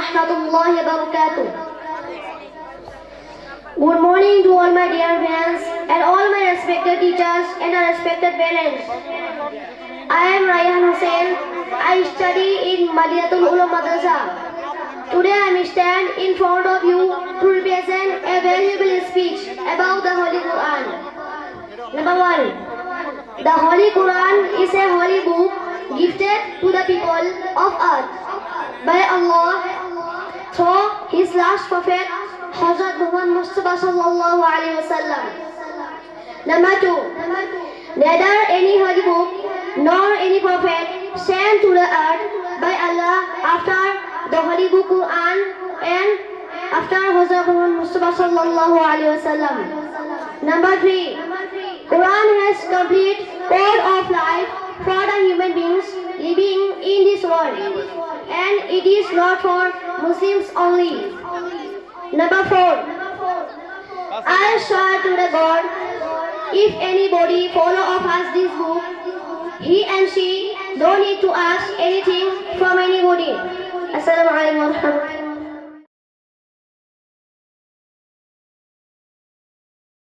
warahmatullahi wabarakatuh. Good morning to all my dear friends and all my respected teachers and respected parents. I am Raihan. I study in Madinatul Ulum Madrasa. Today I am stand in front of you to represent a valuable speech about the Holy Quran. Number 1. The Holy Quran is a holy book gifted to the people of earth by Allah through His last prophet Hazrat Muhammad Mustafa sallallahu alaihi wasallam. Number 2. Neither any holy book nor any prophet sent to the earth by Allah after the holy book Quran and after Hazrat Muhammad Mustafa sallallahu alaihi wasallam. Number 3. Quran has complete code of life for the human beings living in this world, and it is not for Muslims only. Number 4. I swear to the God, if anybody follow of us this book, he and she don't need to ask anything from anybody. Assalamu alaikum warahmatullahi wabarakatuh.